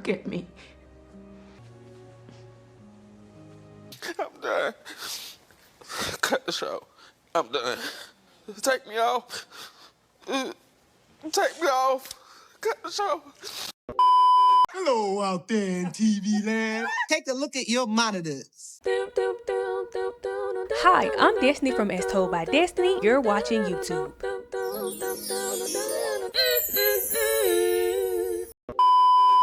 look at me. I'm done. Cut the show. I'm done. Take me off. Take me off. Cut the show. Hello out there in TV land. Take a look at your monitors. Hi, I'm Destiny from As Told by Destiny. You're watching YouTube.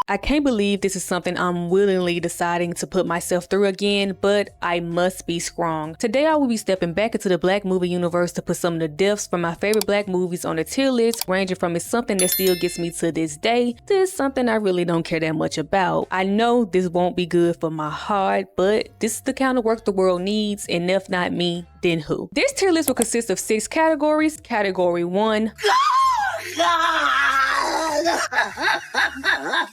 I can't believe this is something I'm willingly deciding to put myself through again, but I must be strong. Today I will be stepping back into the black movie universe to put some of the deaths from my favorite black movies on a tier list, ranging from it's something that still gets me to this day to something I really don't care that much about. I know this won't be good for my heart, but this is the kind of work the world needs, and if not me, then who? This tier list will consist of 6 categories. Category 1.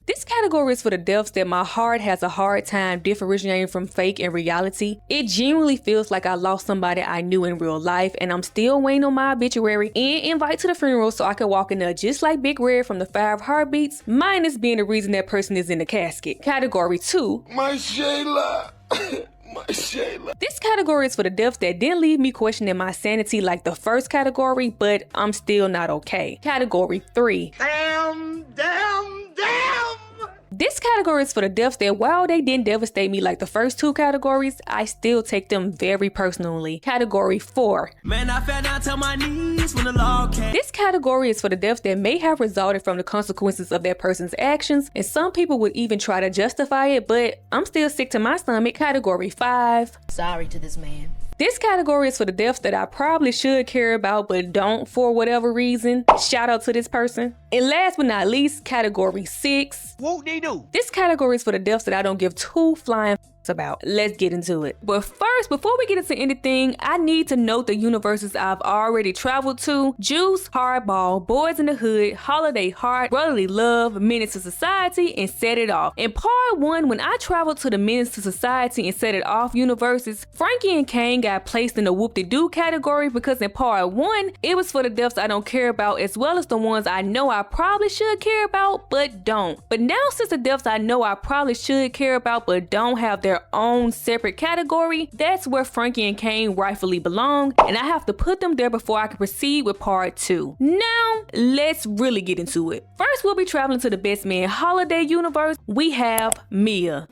This category is for the deaths that my heart has a hard time differentiating from fake and reality. It genuinely feels like I lost somebody I knew in real life, and I'm still waiting on my obituary and invite to the funeral so I can walk in there just like Big Red from the 5 Heartbeats, minus being the reason that person is in the casket. Category 2. My Shayla. My Shayla. This category is for the deaths that didn't leave me questioning my sanity like the first category, but I'm still not okay. Category 3. Damn. This category is for the deaths that while they didn't devastate me like the first 2 categories, I still take them very personally. Category 4. Man, I fell down to my knees when the law came. This category is for the deaths that may have resulted from the consequences of that person's actions, and some people would even try to justify it, but I'm still sick to my stomach. Category 5. Sorry to this man. This category is for the deaths that I probably should care about but don't for whatever reason. Shout out to this person. And last but not least, category 6. Whoop-de-doo. This category is for the deaths that I don't give 2 flying about. Let's get into it. But first, before we get into anything, I need to note the universes I've already traveled to: Juice, Hardball, Boys in the Hood, Holiday Heart, Brotherly Love, Menace to Society, and Set It Off. In part 1, when I traveled to the Menace to Society and Set It Off universes, Frankie and Kane got placed in the whoop-de-doo category because in part 1, it was for the deaths I don't care about as well as the ones I know I probably should care about but don't. But now, since the deaths I know I probably should care about but don't have their own separate category, that's where Frankie and Kane rightfully belong, and I have to put them there before I can proceed with part 2. Now, let's really get into it. First, we'll be traveling to the Best Man Holiday universe. We have Mia.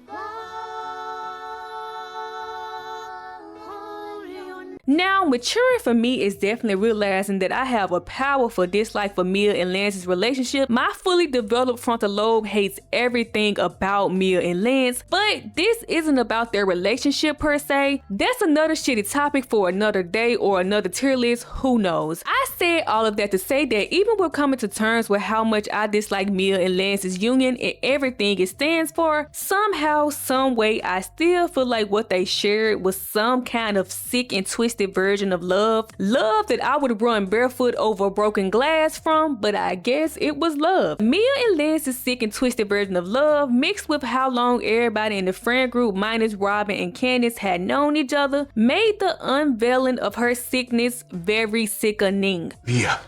Now, maturing for me is definitely realizing that I have a powerful dislike for Mia and Lance's relationship. My fully developed frontal lobe hates everything about Mia and Lance, but this isn't about their relationship per se. That's another shitty topic for another day or another tier list, who knows. I said all of that to say that even with coming to terms with how much I dislike Mia and Lance's union and everything it stands for, somehow, some way, I still feel like what they shared was some kind of sick and twisted version of love that I would run barefoot over broken glass from, but I guess it was love. Mia and Lance's sick and twisted version of love, mixed with how long everybody in the friend group minus Robin and Candace had known each other, made the unveiling of her sickness very sickening. Mia.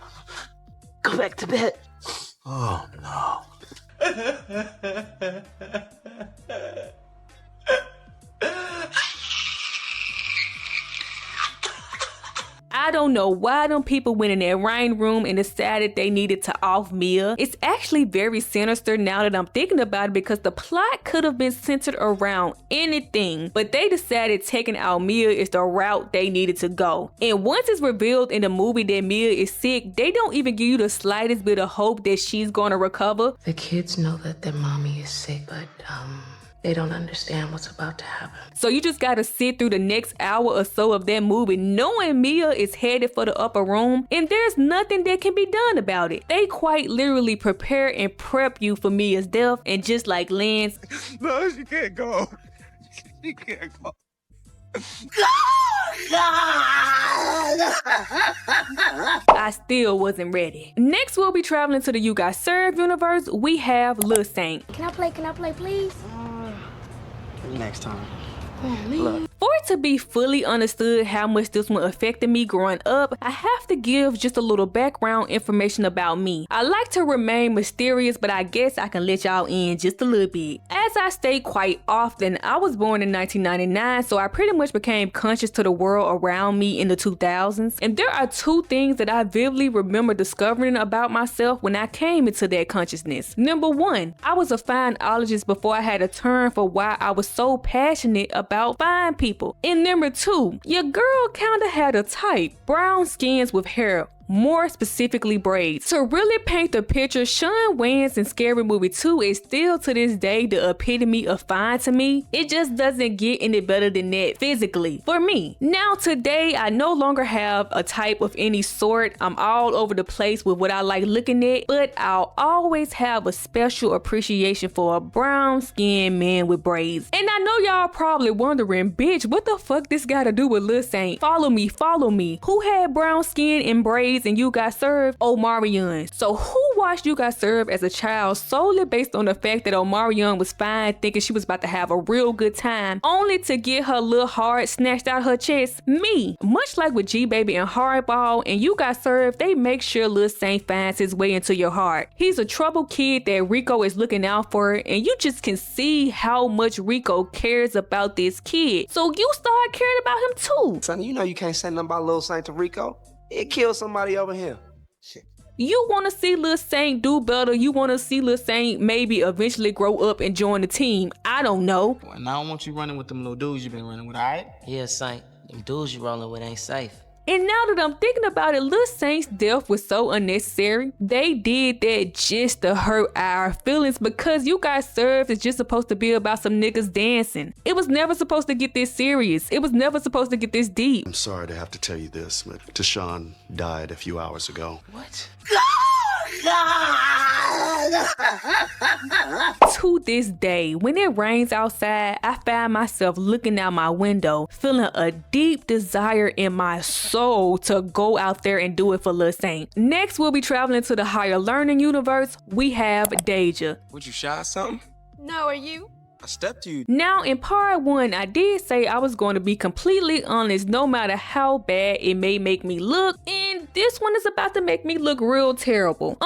Go back to bed. Oh no. I don't know why them people went in that rain room and decided they needed to off Mia. It's actually very sinister now that I'm thinking about it, because the plot could have been centered around anything, but they decided taking out Mia is the route they needed to go. And once it's revealed in the movie that Mia is sick, they don't even give you the slightest bit of hope that she's gonna recover. The kids know that their mommy is sick, but they don't understand what's about to happen. So you just gotta sit through the next hour or so of that movie knowing Mia is headed for the upper room, and there's nothing that can be done about it. They quite literally prepare and prep you for Mia's death, and just like Lance, No, she can't go. She can't go. I still wasn't ready. Next, we'll be traveling to the You Got Served universe. We have Lil Saint. Can I play, please? Next time. Look, For it to be fully understood how much this one affected me growing up, I have to give just a little background information about me. I like to remain mysterious, but I guess I can let y'all in just a little bit. As I state quite often, I was born in 1999, so I pretty much became conscious to the world around me in the 2000s. And there are two things that I vividly remember discovering about myself when I came into that consciousness. Number one, I was a fineologist before I had a term for why I was so passionate about fine people. And number two, your girl kinda had a type, brown skins with hair, more specifically braids. To really paint the picture, Shawn Wayans in Scary Movie 2 is still to this day the epitome of fine to me. It just doesn't get any better than that physically for me. Now today, I no longer have a type of any sort. I'm all over the place with what I like looking at, but I'll always have a special appreciation for a brown skinned man with braids. And I know y'all probably wondering, bitch, what the fuck this got to do with Lil Saint? Follow me, follow me. Who had brown skin and braids and You Got Served? Omarion. So who watched You Got Served as a child solely based on the fact that Omarion was fine, thinking she was about to have a real good time, only to get her little heart snatched out her chest? Me. Much like with G-Baby and Hardball and You Got Served, they make sure Lil Saint finds his way into your heart. He's a troubled kid that Rico is looking out for, and you just can see how much Rico cares about this kid. So you start caring about him too. Sonny, you know you can't say nothing about Lil Saint to Rico. It killed somebody over here. Shit. You want to see Lil Saint do better. You want to see Lil Saint maybe eventually grow up and join the team. I don't know. And I don't want you running with them little dudes you been running with, all right? Yeah, Saint. Them dudes you rolling with ain't safe. And now that I'm thinking about it, Lil Saint's death was so unnecessary. They did that just to hurt our feelings because You Got Served is just supposed to be about some niggas dancing. It was never supposed to get this serious. It was never supposed to get this deep. I'm sorry to have to tell you this, but Tashawn died a few hours ago. What? To this day, when it rains outside, I find myself looking out my window, feeling a deep desire in my soul to go out there and do it for Lil Saint. Next, we'll be traveling to the higher learning universe. We have Deja. Would you shy something? No, are you? I stepped to you. Now, in part one, I did say I was going to be completely honest no matter how bad it may make me look, and this one is about to make me look real terrible.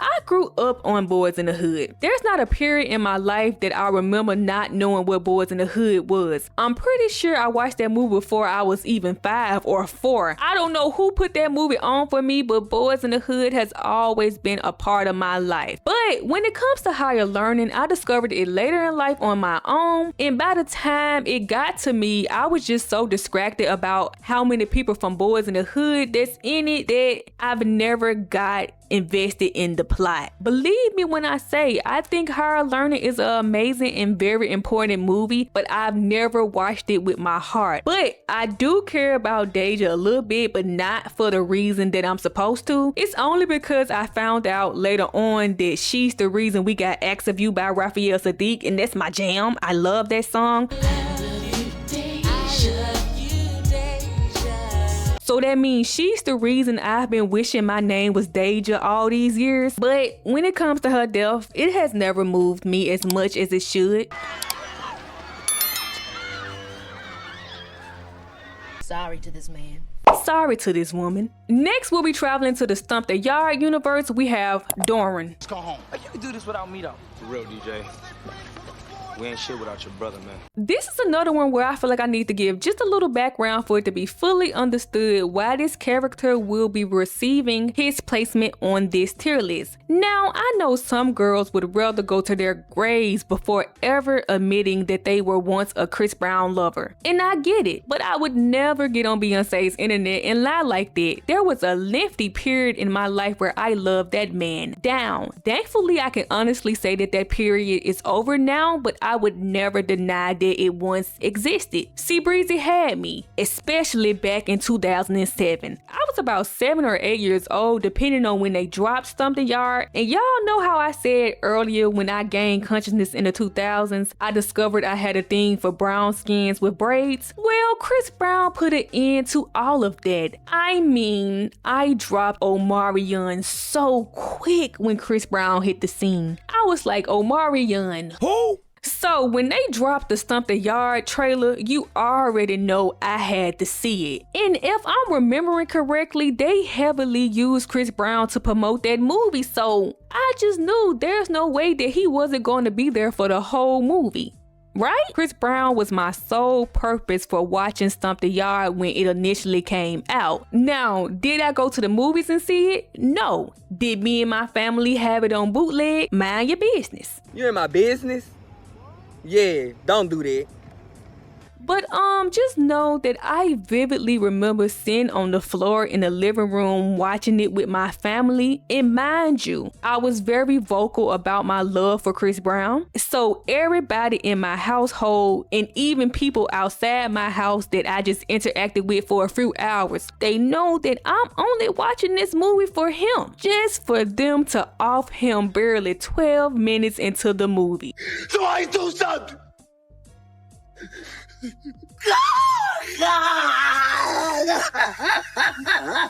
I grew up on Boys in the Hood. There's not a period in my life that I remember not knowing what Boys in the Hood was. I'm pretty sure I watched that movie before I was even 5 or 4. I don't know who put that movie on for me, but Boys in the Hood has always been a part of my life. But when it comes to higher learning, I discovered it later in life on my own, and by the time it got to me, I was just so distracted about how many people from Boys in the Hood that's in it that I've never got invested in the plot. Believe me when I say I think Higher Learning is an amazing and very important movie, but I've never watched it with my heart. But I do care about Deja a little bit, but not for the reason that I'm supposed to. It's only because I found out later on that she's the reason we got Acts of You by Raphael Sadiq, and that's my jam. I love that song. So that means she's the reason I've been wishing my name was Deja all these years. But when it comes to her death, it has never moved me as much as it should. Sorry to this man. Sorry to this woman. Next, we'll be traveling to the Stump the Yard universe. We have Doran. Let's go home. You can do this without me, though. For real, DJ. We ain't shit without your brother, man. This is another one where I feel like I need to give just a little background for it to be fully understood why this character will be receiving his placement on this tier list. Now, I know some girls would rather go to their graves before ever admitting that they were once a Chris Brown lover. And I get it, but I would never get on Beyonce's internet and lie like that. There was a lengthy period in my life where I loved that man down. Thankfully, I can honestly say that that period is over now, but I would never deny that it once existed. C Breezy had me, especially back in 2007. I was about 7 or 8 years old, depending on when they dropped Stump the Yard. And y'all know how I said earlier, when I gained consciousness in the 2000s, I discovered I had a thing for brown skins with braids. Well, Chris Brown put an end to all of that. I mean, I dropped Omarion so quick when Chris Brown hit the scene. I was like, Omarion. Who? So when they dropped the Stump the Yard trailer, you already know I had to see it. And if I'm remembering correctly, they heavily used Chris Brown to promote that movie, so I just knew there's no way that he wasn't going to be there for the whole movie. Right? Chris Brown was my sole purpose for watching Stump the Yard when it initially came out. Now, did I go to the movies and see it? No. Did me and my family have it on bootleg? Mind your business. You in my business? Yeah, don't do that. But just know that I vividly remember sitting on the floor in the living room watching it with my family. And mind you, I was very vocal about my love for Chris Brown. So everybody in my household and even people outside my house that I just interacted with for a few hours, they know that I'm only watching this movie for him. Just for them to off him barely 12 minutes into the movie. So I do something.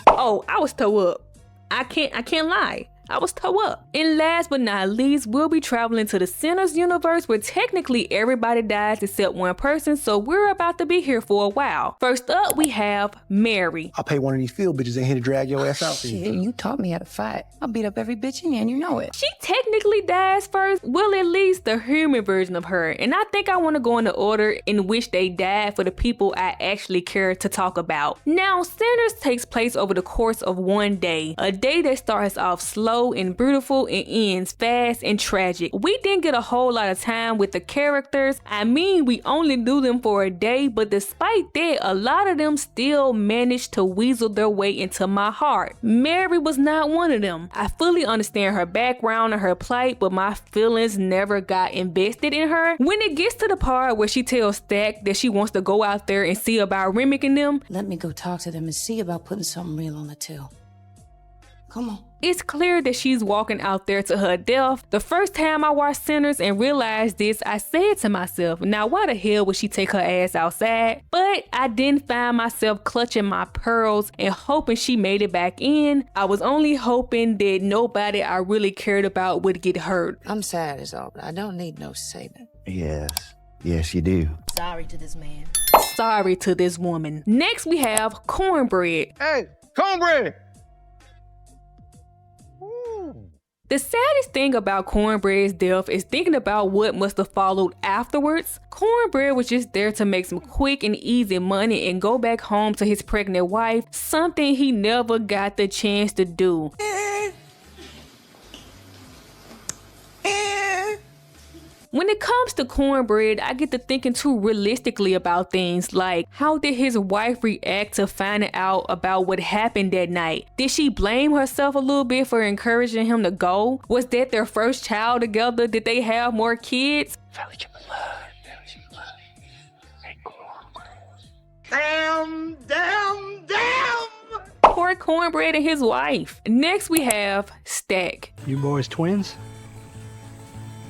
Oh, I was toe up. I can't lie. I was toe up. And last but not least, we'll be traveling to the Sinners universe where technically everybody dies except one person, so we're about to be here for a while. First up, we have Mary. I'll pay one of these field bitches in here to drag your ass out for you. Shit, you taught me how to fight. I'll beat up every bitch in here and you know it. She technically dies first, well at least the human version of her. And I think I want to go in the order in which they died for the people I actually care to talk about. Now, Sinners takes place over the course of one day. A day that starts off slow and beautiful and ends fast and tragic. We didn't get a whole lot of time with the characters. I mean, we only do them for a day, but despite that, a lot of them still managed to weasel their way into my heart. Mary was not one of them. I fully understand her background and her plight, but my feelings never got invested in her. When it gets to the part where she tells Stack that she wants to go out there and see about Remick and them, let me go talk to them and see about putting something real on the till. Come on. It's clear that she's walking out there to her death. The first time I watched Sinners and realized this, I said to myself, now why the hell would she take her ass outside? But I didn't find myself clutching my pearls and hoping she made it back in. I was only hoping that nobody I really cared about would get hurt. I'm sad as all, but I don't need no saving. Yes. Yes, you do. Sorry to this man. Sorry to this woman. Next, we have Cornbread. Hey, Cornbread! The saddest thing about Cornbread's death is thinking about what must have followed afterwards. Cornbread was just there to make some quick and easy money and go back home to his pregnant wife, something he never got the chance to do. When it comes to Cornbread, I get to thinking too realistically about things like, how did his wife react to finding out about what happened that night? Did she blame herself a little bit for encouraging him to go? Was that their first child together? Did they have more kids? Damn. Poor Cornbread and his wife. Next we have Stack. You boys twins?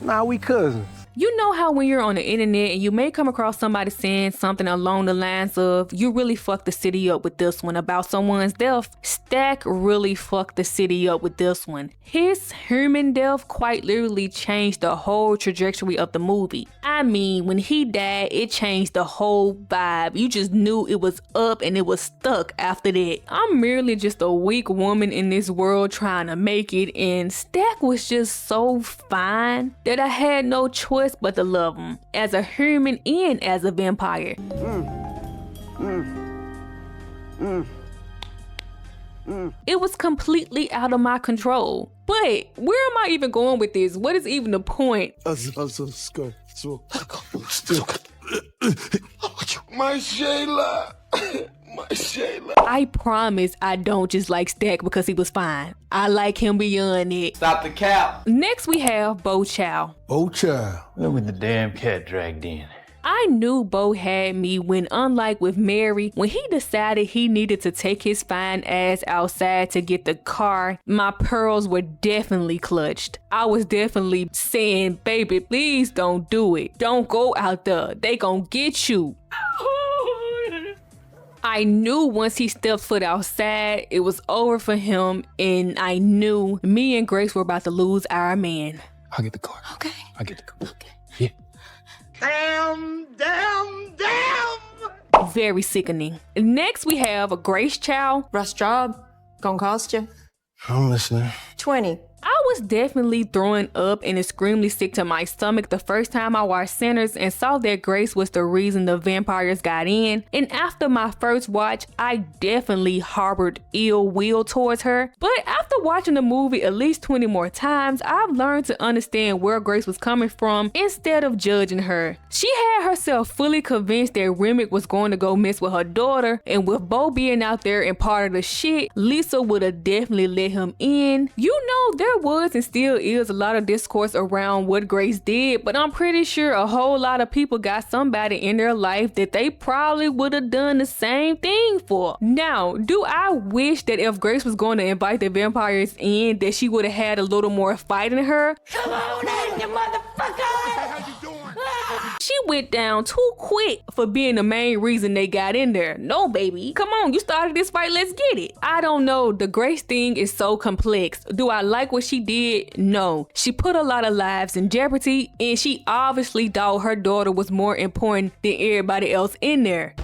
Nah, we cousins. You know how when you're on the internet and you may come across somebody saying something along the lines of, you really fucked the city up with this one about someone's death? Stack really fucked the city up with this one. His human death quite literally changed the whole trajectory of the movie. I mean, when he died, it changed the whole vibe. You just knew it was up and it was stuck after that. I'm merely just a weak woman in this world trying to make it, and Stack was just so fine that I had no choice but to love him as a human and as a vampire. It was completely out of my control. But where am I even going with this? What is even the point? My Shayla. My Shayla. I promise I don't just like Stack because he was fine. I like him beyond it. Stop the cap. Next we have Bo Chow. Oh, child. Look at the damn cat dragged in. I knew Bo had me when, unlike with Mary, when he decided he needed to take his fine ass outside to get the car, my pearls were definitely clutched. I was definitely saying, baby, please don't do it. Don't go out there. They gon' get you. I knew once he stepped foot outside, it was over for him, and I knew me and Grace were about to lose our man. I'll get the car. Okay. I'll get the car. Okay. Yeah. Damn. Very sickening. Next, we have Grace Chow. Rush job. Gonna cost you? I'm listening. 20. I was definitely throwing up and extremely sick to my stomach the first time I watched Sinners and saw that Grace was the reason the vampires got in. And after my first watch, I definitely harbored ill will towards her. But after watching the movie at least 20 more times, I've learned to understand where Grace was coming from instead of judging her. She had herself fully convinced that Remick was going to go mess with her daughter, and with Bo being out there and part of the shit, Lisa would have definitely let him in. You know, there was and still is a lot of discourse around what Grace did, but I'm pretty sure a whole lot of people got somebody in their life that they probably would have done the same thing for. Now, do I wish that if Grace was going to invite the vampires in, that she would have had a little more fight in her? Come on in, you motherfucker. How you doing? She went down too quick for being the main reason they got in there. No, baby. Come on, you started this fight, let's get it. I don't know, the Grace thing is so complex. Do I like what she did? No. She put a lot of lives in jeopardy, and she obviously thought her daughter was more important than everybody else in there.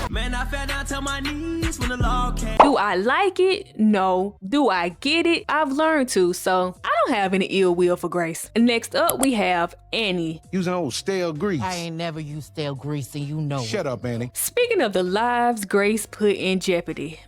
Man, I fell down to my knees when the law came. Do I like it? No. Do I get it? I've learned to, so I don't have any ill will for Grace. Next up, we have Annie. Using old stale grease. I ain't never used stale grease, and you know it. Shut up, Annie. Speaking of the lives Grace put in jeopardy.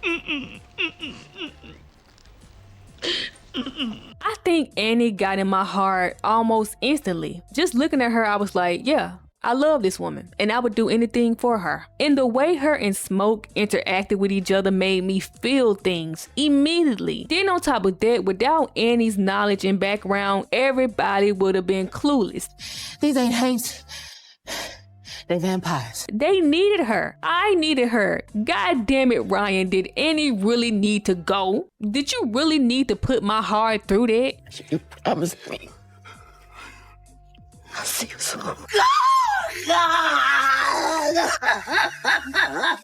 I think Annie got in my heart almost instantly. Just looking at her, I was like, yeah, I love this woman and I would do anything for her. And the way her and Smoke interacted with each other made me feel things immediately. Then on top of that, without Annie's knowledge and background, everybody would have been clueless. These ain't hates. They vampires. They needed her. I needed her. God damn it, Ryan. Did Annie really need to go? Did you really need to put my heart through that? You promised me. I'll see you soon.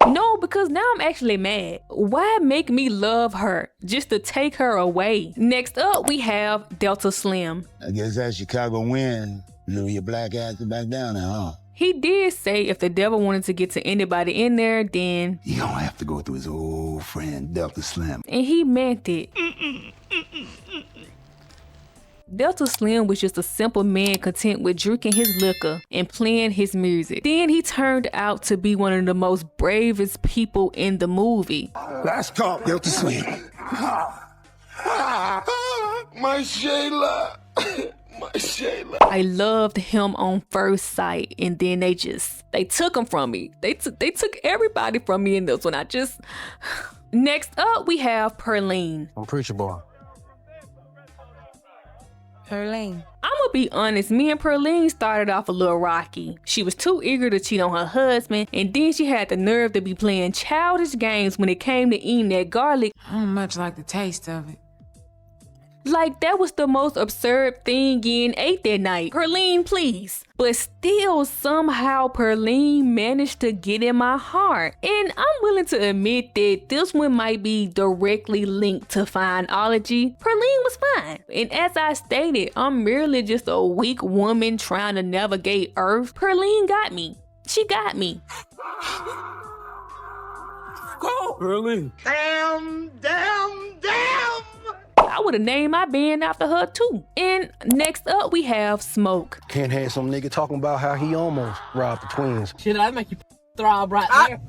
No, because now I'm actually mad. Why make me love her just to take her away? Next up, we have Delta Slim. I guess that Chicago win blew your black ass back down there, huh? He did say if the devil wanted to get to anybody in there, then you gonna have to go through his old friend Delta Slim. And he meant it. Delta Slim was just a simple man content with drinking his liquor and playing his music. Then he turned out to be one of the most bravest people in the movie. Last call, Delta Slim. My Shayla. My Shayla. I loved him on first sight, and then they took him from me. They took everybody from me in this one. Next up, we have Perlene. I'm Preacher Boy. Perlene. I'm gonna be honest, me and Perlene started off a little rocky. She was too eager to cheat on her husband, and then she had the nerve to be playing childish games when it came to eating that garlic. I don't much like the taste of it. Like that was the most absurd thing getting ate that night. Perlene, please. But still, somehow Perlene managed to get in my heart. And I'm willing to admit that this one might be directly linked to Fineology. Perlene was fine. And as I stated, I'm merely just a weak woman trying to navigate Earth. Perlene got me. She got me. Go, Perlene. Damn. I would have named my band after her too. And next up, we have Smoke. Can't have some nigga talking about how he almost robbed the twins. Shit, I make you throb right there.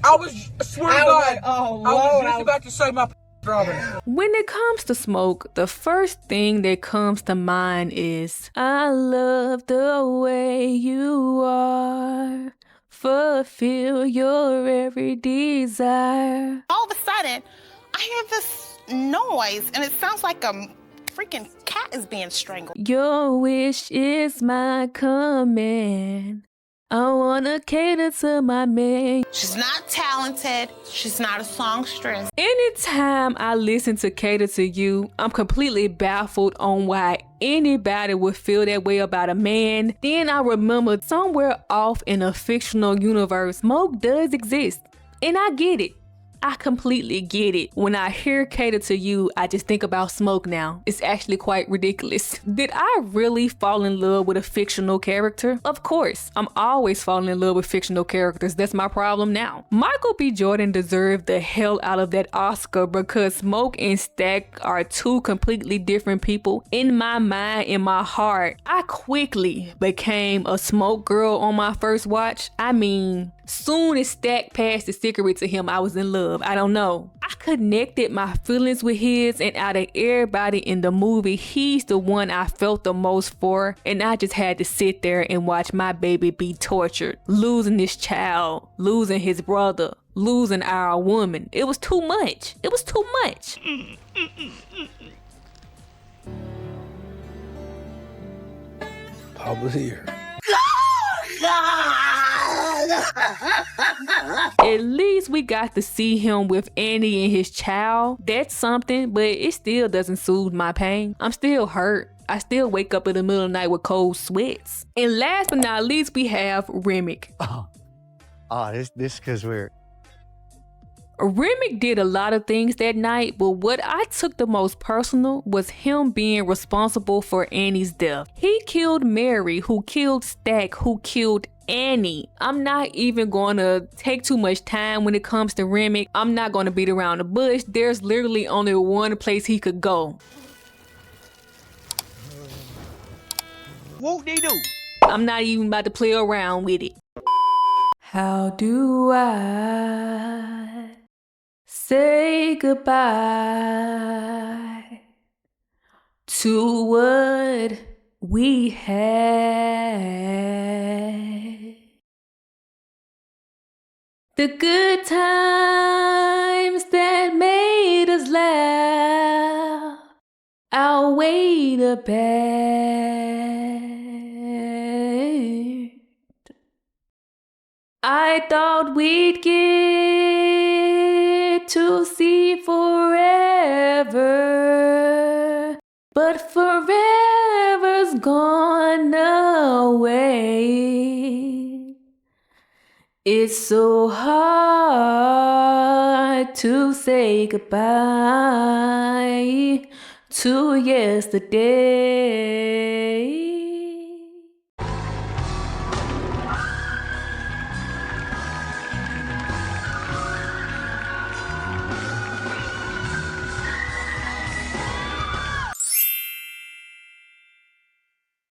I swear to God, I was just about to say my throbbing. When it comes to Smoke, the first thing that comes to mind is, I love the way you are. Fulfill your every desire. All of a sudden, I hear this noise, and it sounds like a freaking cat is being strangled. Your wish is my command. I wanna cater to my man. She's not talented. She's not a songstress. Anytime I listen to Cater to You, I'm completely baffled on why anybody would feel that way about a man. Then I remember somewhere off in a fictional universe, Smoke does exist. And I get it. I completely get it. When I hear Cater to You, I just think about Smoke now. It's actually quite ridiculous. Did I really fall in love with a fictional character? Of course, I'm always falling in love with fictional characters. That's my problem now. Michael B. Jordan deserved the hell out of that Oscar because Smoke and Stack are two completely different people. In my mind, in my heart, I quickly became a Smoke girl on my first watch. I mean, soon as Stack passed the cigarette to him, I was in love. I don't know. I connected my feelings with his, and out of everybody in the movie, he's the one I felt the most for, and I just had to sit there and watch my baby be tortured, losing this child, losing his brother, losing our woman. It was too much. It was too much. Papa's here. At least we got to see him with Annie and his child. That's something, but it still doesn't soothe my pain. I'm still hurt. I still wake up in the middle of the night with cold sweats. And last but not least, we have Remick. This because we're... Remick did a lot of things that night, but what I took the most personal was him being responsible for Annie's death. He killed Mary, who killed Stack, who killed Annie. I'm not even going to take too much time when it comes to Remick. I'm not going to beat around the bush. There's literally only one place he could go. Whoop-de-doo. I'm not even about to play around with it. How do I say goodbye to what we had? The good times that made us laugh outweigh the bad. I thought we'd get to see forever, but forever's gone away. It's so hard to say goodbye to yesterday.